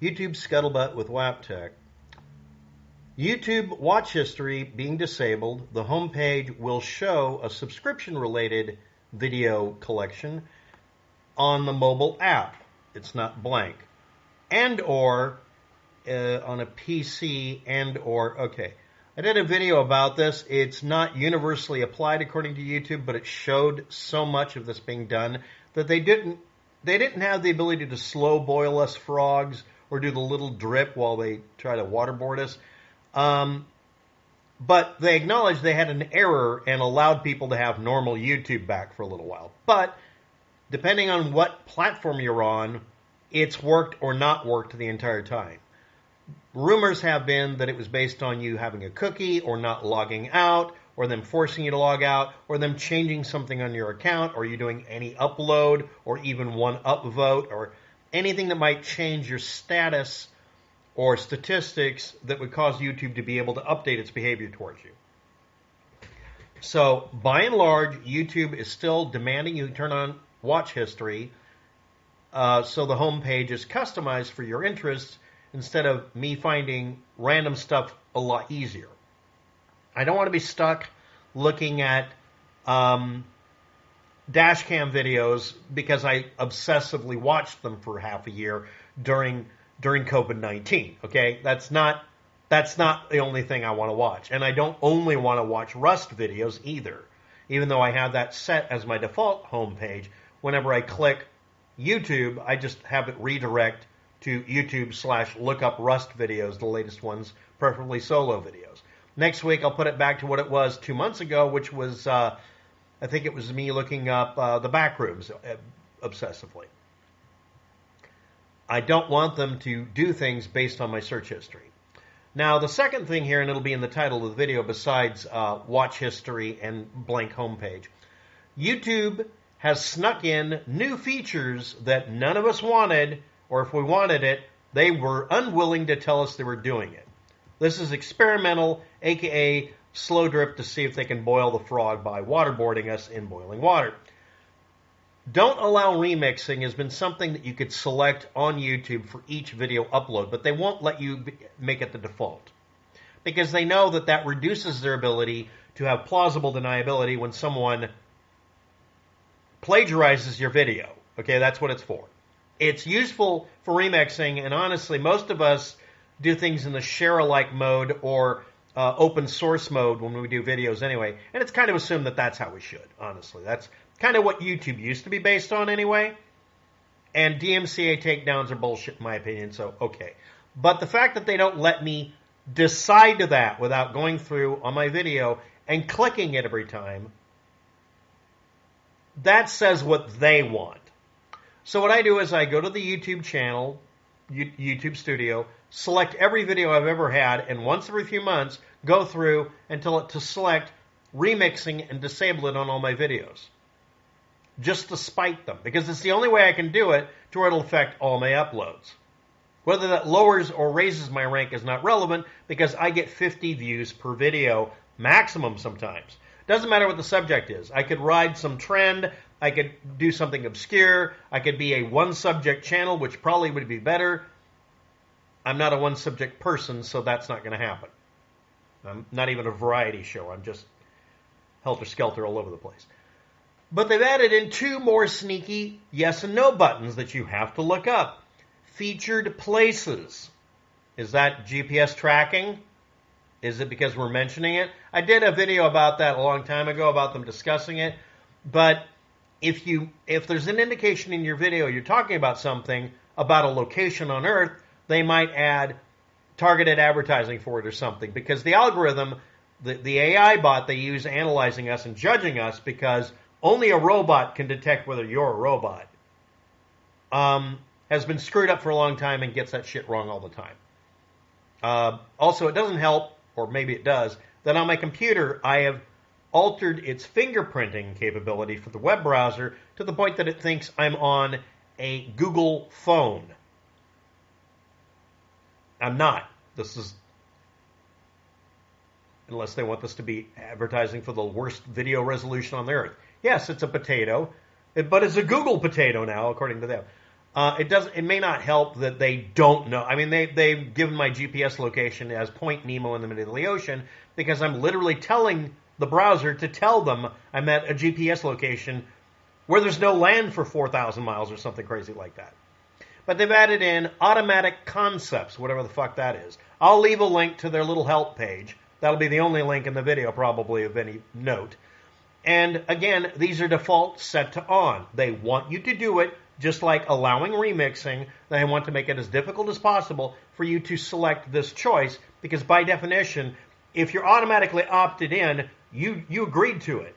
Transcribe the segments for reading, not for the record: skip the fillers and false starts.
YouTube Scuttlebutt with WapTech. YouTube watch history being disabled. The home page will show a subscription-related video collection on the mobile app. It's not blank. And or on a PC okay. I did a video about this. It's not universally applied according to YouTube, but it showed so much of this being done that they didn't have the ability to slow boil us frogs or do the little drip while they try to waterboard us. But they acknowledged they had an error and allowed people to have normal YouTube back for a little while. But depending on what platform you're on, it's worked or not worked the entire time. Rumors have been that it was based on you having a cookie or not logging out, or them forcing you to log out, or them changing something on your account, or you doing any upload, or even one upvote, or anything that might change your status or statistics that would cause YouTube to be able to update its behavior towards you. So, by and large, YouTube is still demanding you turn on watch history, so the home page is customized for your interests instead of me finding random stuff a lot easier. I don't want to be stuck looking at dash cam videos because I obsessively watched them for half a year during COVID-19. Okay, that's not the only thing I want to watch, and I don't only want to watch Rust videos either. Even though I have that set as my default home page, whenever I click YouTube, I just have it redirect to YouTube/lookup Rust videos, the latest ones, preferably solo videos. Next week, I'll put it back to what it was 2 months ago, which was, I think it was me looking up the back rooms obsessively. I don't want them to do things based on my search history. Now, the second thing here, and it'll be in the title of the video besides watch history and blank homepage, YouTube has snuck in new features that none of us wanted, or if we wanted it, they were unwilling to tell us they were doing it. This is experimental, aka slow drip to see if they can boil the frog by waterboarding us in boiling water. Don't allow remixing has been something that you could select on YouTube for each video upload, but they won't let you make it the default because they know that that reduces their ability to have plausible deniability when someone plagiarizes your video. Okay, that's what it's for. It's useful for remixing, and honestly, most of us do things in the share-alike mode or open source mode when we do videos anyway, and it's kind of assumed that that's how we should, honestly. That's kind of what YouTube used to be based on anyway, and DMCA takedowns are bullshit in my opinion, so okay. But the fact that they don't let me decide to that without going through on my video and clicking it every time, that says what they want. So what I do is I go to the YouTube channel, YouTube Studio, select every video I've ever had, and once every few months, go through and tell it to select remixing and disable it on all my videos. Just to spite them, because it's the only way I can do it to where it'll affect all my uploads. Whether that lowers or raises my rank is not relevant, because I get 50 views per video, maximum sometimes. Doesn't matter what the subject is. I could ride some trend, I could do something obscure, I could be a one-subject channel, which probably would be better. I'm not a one-subject person, so that's not going to happen. I'm not even a variety show. I'm just helter-skelter all over the place. But they've added in 2 more sneaky yes and no buttons that you have to look up. Featured places. Is that GPS tracking? Is it because we're mentioning it? I did a video about that a long time ago, about them discussing it. But if there's an indication in your video you're talking about something, about a location on Earth, they might add targeted advertising for it or something. Because the algorithm, the AI bot they use analyzing us and judging us, because only a robot can detect whether you're a robot, has been screwed up for a long time and gets that shit wrong all the time. Also, it doesn't help, or maybe it does, that on my computer I have altered its fingerprinting capability for the web browser to the point that it thinks I'm on a Google phone. I'm not. This is, unless they want this to be advertising for the worst video resolution on the earth. Yes, it's a potato, but it's a Google potato now, according to them. It may not help that they don't know. I mean, they've given my GPS location as Point Nemo in the middle of the ocean because I'm literally telling the browser to tell them I'm at a GPS location where there's no land for 4,000 miles or something crazy like that. But they've added in automatic concepts, whatever the fuck that is. I'll leave a link to their little help page. That'll be the only link in the video, probably, of any note. And again, these are default set to on. They want you to do it, just like allowing remixing. They want to make it as difficult as possible for you to select this choice, because by definition, if you're automatically opted in, you agreed to it,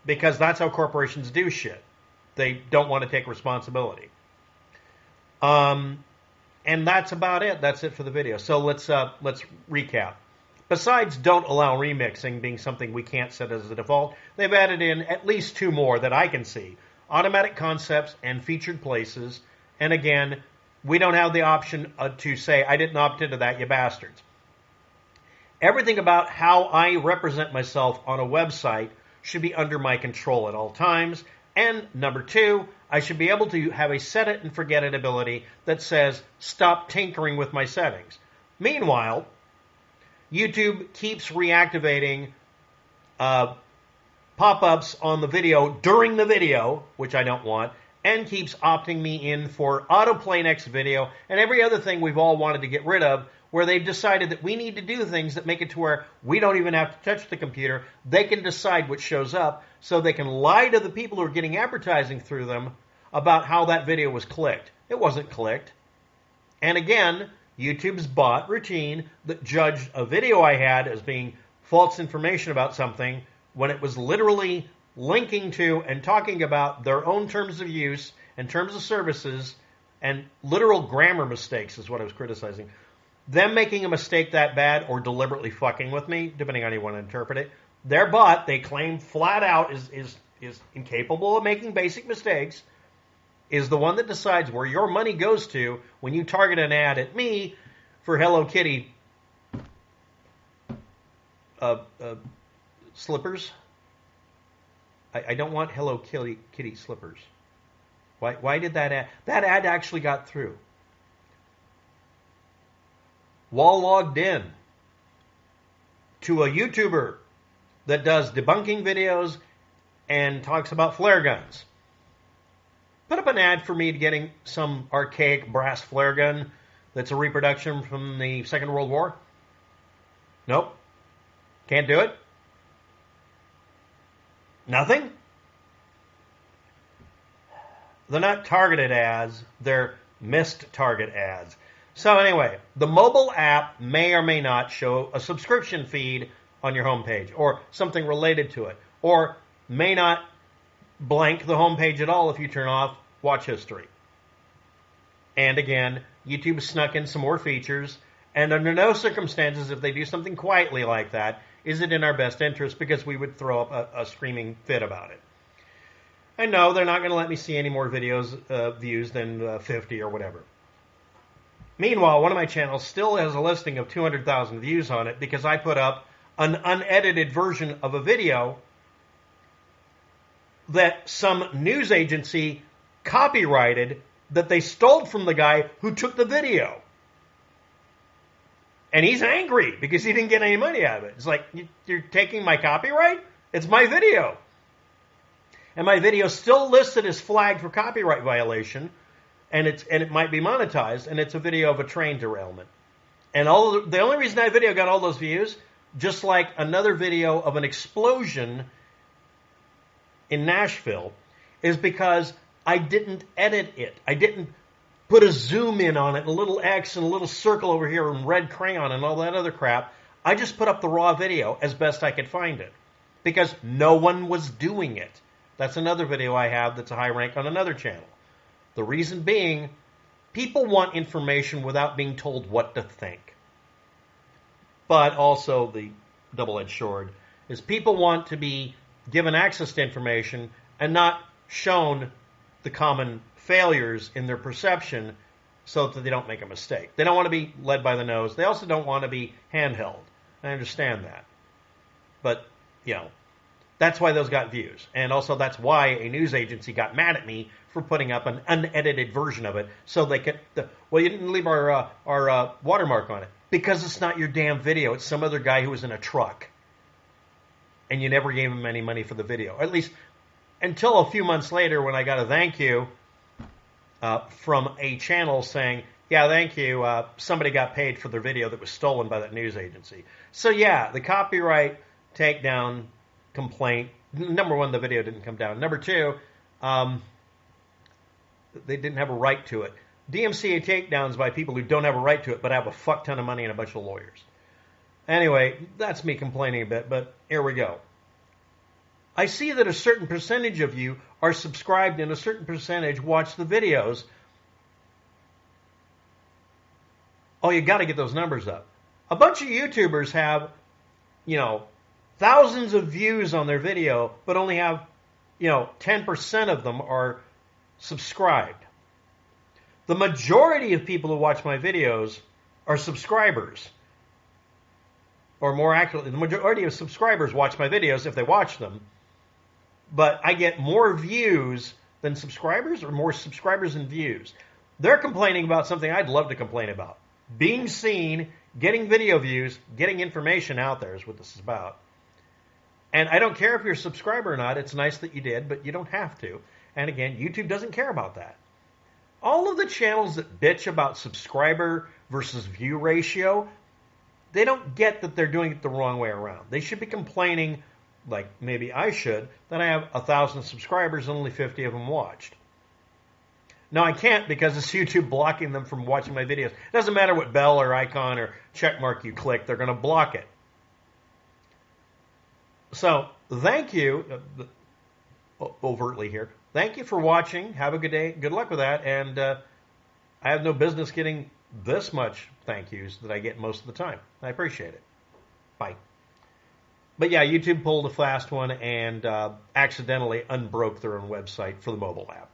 because that's how corporations do shit. They don't want to take responsibility. And that's about it. That's it for the video. So let's recap. Besides don't allow remixing being something we can't set as a default, they've added in at least two more that I can see. Automatic concepts and featured places. And again, we don't have the option to say, I didn't opt into that, you bastards. Everything about how I represent myself on a website should be under my control at all times. And number two, I should be able to have a set it and forget it ability that says, stop tinkering with my settings. Meanwhile, YouTube keeps reactivating pop-ups on the video during the video, which I don't want, and keeps opting me in for autoplay next video and every other thing we've all wanted to get rid of, where they've decided that we need to do things that make it to where we don't even have to touch the computer. They can decide what shows up, so they can lie to the people who are getting advertising through them about how that video was clicked. It wasn't clicked. And again, YouTube's bot routine that judged a video I had as being false information about something when it was literally linking to and talking about their own terms of use and terms of services and literal grammar mistakes is what I was criticizing. Them making a mistake that bad or deliberately fucking with me, depending on how you want to interpret it, their bot, they claim flat out, is incapable of making basic mistakes, is the one that decides where your money goes to when you target an ad at me for Hello Kitty slippers. I don't want Hello Kitty slippers. Why did that ad? That ad actually got through. While logged in to a YouTuber that does debunking videos and talks about flare guns. Put up an ad for me getting some archaic brass flare gun that's a reproduction from the Second World War. Nope. Can't do it. Nothing. They're not targeted ads. They're missed target ads. So anyway, the mobile app may or may not show a subscription feed on your homepage or something related to it, or may not blank the homepage at all if you turn off watch history. And again, YouTube snuck in some more features, and under no circumstances, if they do something quietly like that, is it in our best interest, because we would throw up a screaming fit about it. I know they're not going to let me see any more videos views than 50 or whatever. Meanwhile, one of my channels still has a listing of 200,000 views on it because I put up an unedited version of a video that some news agency copyrighted that they stole from the guy who took the video. And he's angry because he didn't get any money out of it. It's like, you're taking my copyright? It's my video. And my video is still listed as flagged for copyright violation, and it might be monetized, and it's a video of a train derailment. And the only reason that video got all those views, just like another video of an explosion in Nashville, is because I didn't edit it. I didn't put a zoom in on it, a little X and a little circle over here and red crayon and all that other crap. I just put up the raw video as best I could find it, because no one was doing it. That's another video I have that's a high rank on another channel. The reason being, people want information without being told what to think. But also the double-edged sword is people want to be given access to information and not shown the common failures in their perception so that they don't make a mistake. They don't want to be led by the nose. They also don't want to be handheld. I understand that. But, That's why those got views. And also that's why a news agency got mad at me for putting up an unedited version of it so they could, well, you didn't leave our watermark on it. Because it's not your damn video. It's some other guy who was in a truck. And you never gave him any money for the video. At least until a few months later when I got a thank you from a channel saying, yeah, thank you, somebody got paid for their video that was stolen by that news agency. So yeah, the copyright takedown complaint, number one, the video didn't come down. Number two, they didn't have a right to it. DMCA takedowns by people who don't have a right to it but have a fuck ton of money and a bunch of lawyers. Anyway, that's me complaining a bit, but here we go. I see that a certain percentage of you are subscribed and a certain percentage watch the videos. Oh, you got to get those numbers up. A bunch of YouTubers have, thousands of views on their video, but only have, 10% of them are subscribed. The majority of people who watch my videos are subscribers. Or more accurately, the majority of subscribers watch my videos if they watch them. But I get more views than subscribers, or more subscribers than views. They're complaining about something I'd love to complain about. Being seen, getting video views, getting information out there is what this is about. And I don't care if you're a subscriber or not. It's nice that you did, but you don't have to. And again, YouTube doesn't care about that. All of the channels that bitch about subscriber versus view ratio, they don't get that they're doing it the wrong way around. They should be complaining, like maybe I should, that I have 1,000 subscribers and only 50 of them watched. Now I can't because it's YouTube blocking them from watching my videos. It doesn't matter what bell or icon or check mark you click, they're going to block it. So, thank you, overtly here, thank you for watching. Have a good day. Good luck with that. And I have no business getting this much thank yous that I get most of the time. I appreciate it. Bye. But yeah, YouTube pulled a fast one and accidentally unbroke their own website for the mobile app.